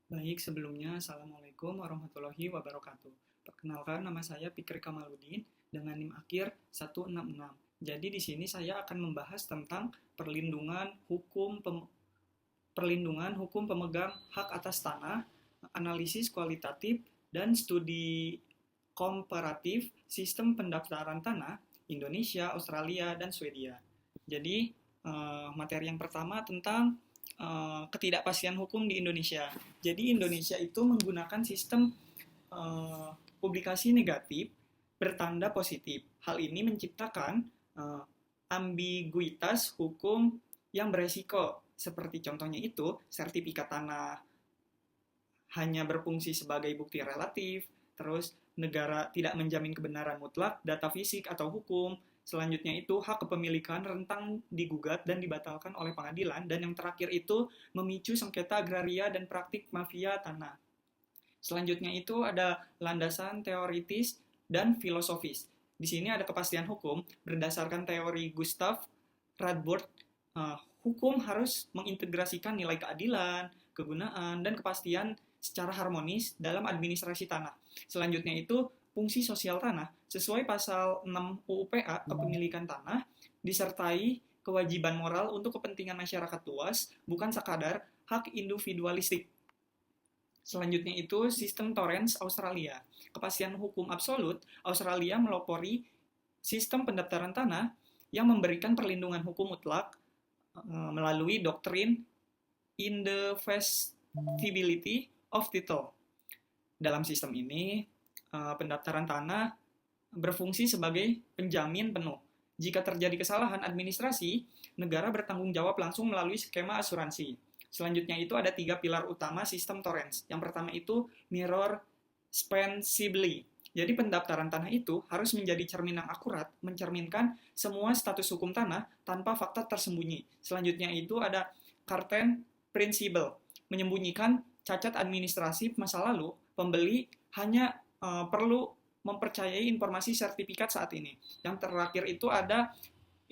Baik, sebelumnya Assalamualaikum warahmatullahi wabarakatuh. Perkenalkan, nama saya Fikri Kamaludin dengan NIM akhir 166. Jadi di sini saya akan membahas tentang perlindungan hukum pemegang hak atas tanah, analisis kualitatif dan studi komparatif sistem pendaftaran tanah Indonesia, Australia, dan Swedia. Jadi materi yang pertama tentang ketidakpastian hukum di Indonesia. Jadi Indonesia itu menggunakan sistem uh, publikasi negatif bertanda positif. Hal ini menciptakan ambiguitas hukum yang beresiko. Seperti contohnya itu, sertifikat tanah hanya berfungsi sebagai bukti relatif, terus negara tidak menjamin kebenaran mutlak data fisik atau hukum. Selanjutnya itu hak kepemilikan rentang digugat dan dibatalkan oleh pengadilan. Dan yang terakhir itu memicu sengketa agraria dan praktik mafia tanah. Selanjutnya itu ada landasan teoritis dan filosofis. Di sini ada kepastian hukum berdasarkan teori Gustav Radbord. Hukum harus mengintegrasikan nilai keadilan, kegunaan, dan kepastian secara harmonis dalam administrasi tanah. Selanjutnya itu fungsi sosial tanah sesuai pasal 6 UUPA kepemilikan tanah disertai kewajiban moral untuk kepentingan masyarakat luas, bukan sekadar hak individualistik. Selanjutnya itu sistem Torrens Australia. Kepastian hukum absolut, Australia melopori sistem pendaftaran tanah yang memberikan perlindungan hukum mutlak melalui doktrin indefestibility of title. Dalam sistem ini, pendaftaran tanah berfungsi sebagai penjamin penuh. Jika terjadi kesalahan administrasi, negara bertanggung jawab langsung melalui skema asuransi. Selanjutnya itu ada 3 pilar utama sistem Torrens. Yang pertama itu mirror spensibly. Jadi pendaftaran tanah itu harus menjadi cermin yang akurat, mencerminkan semua status hukum tanah tanpa fakta tersembunyi. Selanjutnya itu ada Cartan Principle, menyembunyikan cacat administrasi masa lalu, pembeli hanya perlu mempercayai informasi sertifikat saat ini. Yang terakhir itu ada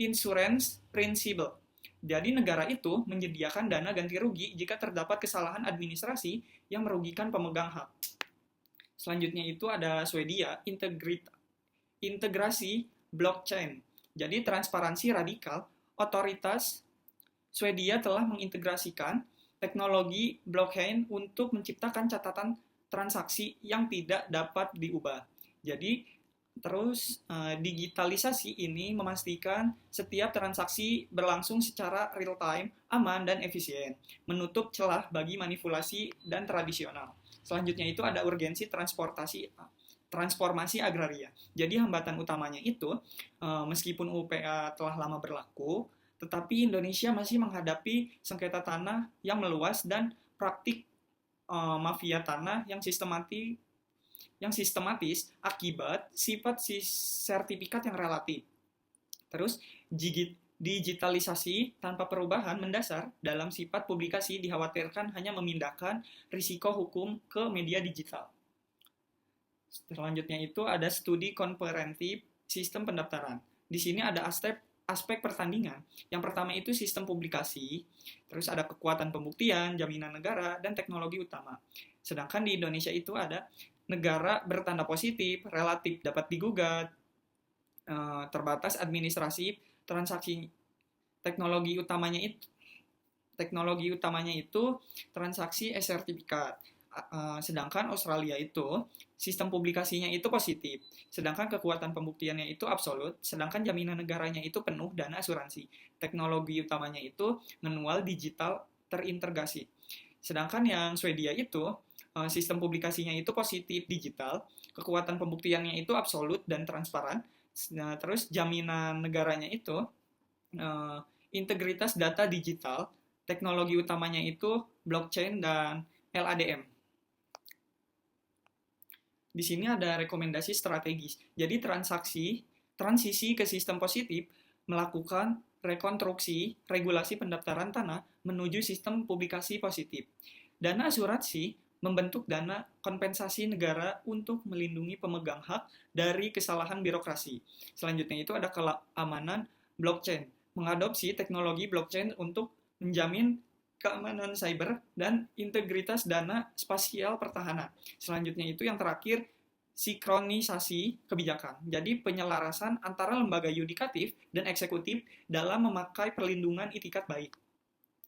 Insurance Principle. Jadi negara itu menyediakan dana ganti rugi jika terdapat kesalahan administrasi yang merugikan pemegang hak. Selanjutnya itu ada Swedia, integrasi blockchain. Jadi transparansi radikal, otoritas Swedia telah mengintegrasikan teknologi blockchain untuk menciptakan catatan transaksi yang tidak dapat diubah. Jadi terus digitalisasi ini memastikan setiap transaksi berlangsung secara real time, aman dan efisien, menutup celah bagi manipulasi dan tradisional. Selanjutnya itu ada urgensi transformasi agraria. Jadi hambatan utamanya itu meskipun UPA telah lama berlaku, tetapi Indonesia masih menghadapi sengketa tanah yang meluas dan praktik mafia tanah yang sistematis akibat sifat sertifikat yang relatif. Terus digitalisasi tanpa perubahan mendasar dalam sifat publikasi dikhawatirkan hanya memindahkan risiko hukum ke media digital. Selanjutnya itu ada studi komprehensif sistem pendaftaran. Di sini ada aspek pertandingan. Yang pertama itu sistem publikasi, terus ada kekuatan pembuktian, jaminan negara, dan teknologi utama. Sedangkan di Indonesia itu ada negara bertanda positif, relatif dapat digugat, terbatas administrasi, transaksi teknologi utamanya itu transaksi e-sertifikat. Sedangkan Australia itu sistem publikasinya itu positif, sedangkan kekuatan pembuktiannya itu absolut, sedangkan jaminan negaranya itu penuh dana asuransi. Teknologi utamanya itu manual digital terintegrasi. Sedangkan yang Swedia itu sistem publikasinya itu positif digital, kekuatan pembuktiannya itu absolut dan transparan. Nah, terus jaminan negaranya itu integritas data digital, teknologi utamanya itu blockchain dan LADM. Di sini ada rekomendasi strategis. Jadi transisi ke sistem positif melakukan rekonstruksi regulasi pendaftaran tanah menuju sistem publikasi positif. Dana asuransi membentuk dana kompensasi negara untuk melindungi pemegang hak dari kesalahan birokrasi. Selanjutnya itu ada keamanan blockchain, mengadopsi teknologi blockchain untuk menjamin keamanan cyber, dan integritas dana spasial pertahanan. Selanjutnya itu yang terakhir, sinkronisasi kebijakan. Jadi penyelarasan antara lembaga yudikatif dan eksekutif dalam memakai perlindungan itikat baik.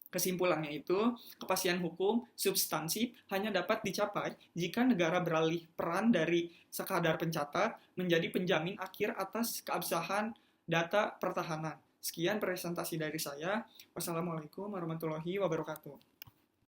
Kesimpulannya itu, kepastian hukum substansif hanya dapat dicapai jika negara beralih peran dari sekadar pencatat menjadi penjamin akhir atas keabsahan data pertahanan. Sekian presentasi dari saya. Wassalamualaikum warahmatullahi wabarakatuh.